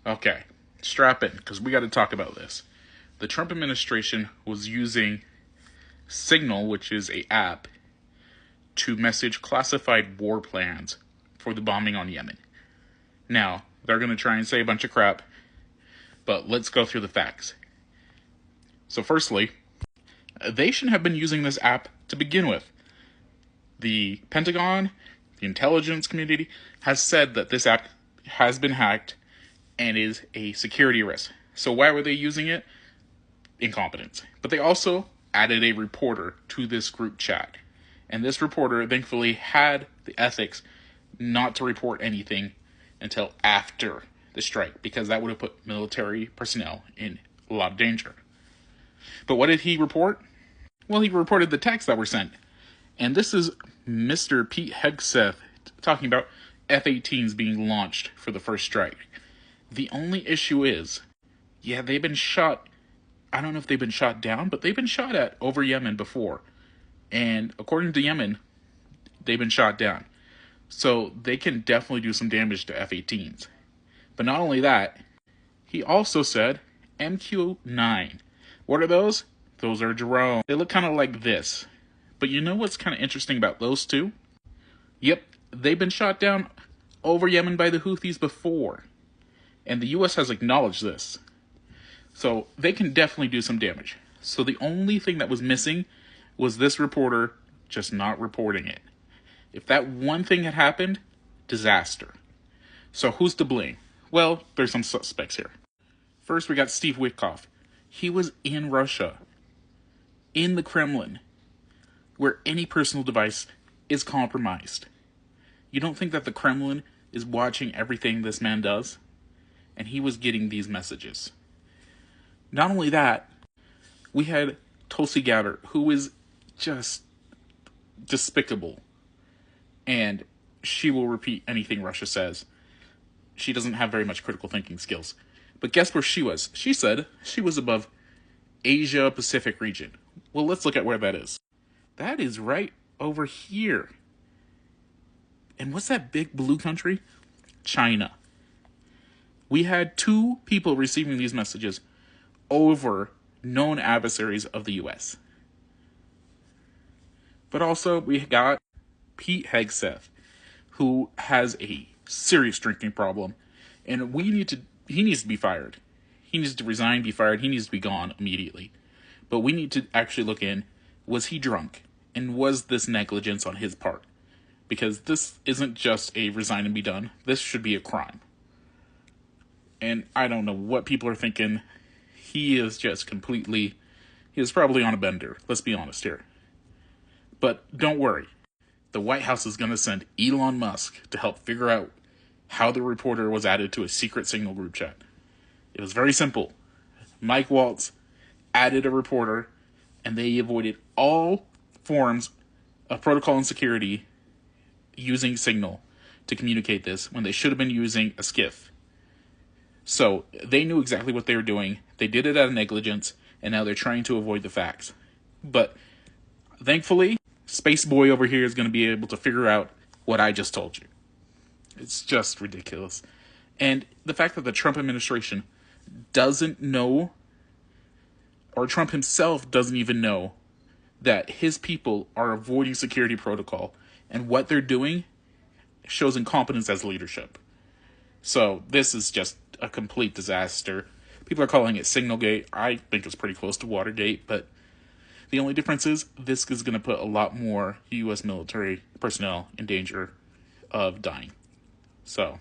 Okay, strap in, because we got to talk about this. The Trump administration was using Signal, which is a app, to message classified war plans for the bombing on Yemen. Now, they're going to try and say a bunch of crap, but let's go through the facts. So firstly, they shouldn't have been using this app to begin with. The Pentagon, the intelligence community, has said that this app has been hacked and is a security risk. So why were they using it? Incompetence. But they also added a reporter to this group chat. And this reporter, thankfully, had the ethics not to report anything until after the strike, because that would have put military personnel in a lot of danger. But what did he report? Well, he reported the texts that were sent. And this is Mr. Pete Hegseth talking about F-18s being launched for the first strike. The only issue is, yeah, they've been shot. I don't know if they've been shot down, but they've been shot at over Yemen before. And according to Yemen, they've been shot down. So they can definitely do some damage to F-18s. But not only that, he also said MQ-9. What are those? Those are drones. They look kind of like this. But you know what's kind of interesting about those two? Yep, they've been shot down over Yemen by the Houthis before. And the U.S. has acknowledged this. So they can definitely do some damage. So the only thing that was missing was this reporter just not reporting it. If that one thing had happened, disaster. So who's to blame? Well, there's some suspects here. First, we got Steve Witkoff. He was in Russia, in the Kremlin, where any personal device is compromised. You don't think that the Kremlin is watching everything this man does? And he was getting these messages. Not only that, we had Tulsi Gabbard, who is just despicable. And she will repeat anything Russia says. She doesn't have very much critical thinking skills. But guess where she was? She said she was above Asia-Pacific region. Well, let's look at where that is. That is right over here. And what's that big blue country? China. We had 2 people receiving these messages over known adversaries of the U.S. But also, we got Pete Hegseth, who has a serious drinking problem, and he needs to be fired. He needs to resign, be fired. He needs to be gone immediately. But we need to actually look in, was he drunk? And was this negligence on his part? Because this isn't just a resign and be done. This should be a crime. And I don't know what people are thinking. He is probably on a bender. Let's be honest here. But don't worry. The White House is going to send Elon Musk to help figure out how the reporter was added to a secret Signal group chat. It was very simple. Mike Waltz added a reporter, and they avoided all forms of protocol and security using Signal to communicate this when they should have been using a skiff. So they knew exactly what they were doing. They did it out of negligence, and now they're trying to avoid the facts. But thankfully, Space Boy over here is going to be able to figure out what I just told you. It's just ridiculous. And the fact that the Trump administration doesn't know, or Trump himself doesn't even know, that his people are avoiding security protocol, and what they're doing shows incompetence as leadership. So this is just a complete disaster. People are calling it Signalgate. I think it's pretty close to Watergate, but the only difference is this is going to put a lot more U.S. military personnel in danger of dying. So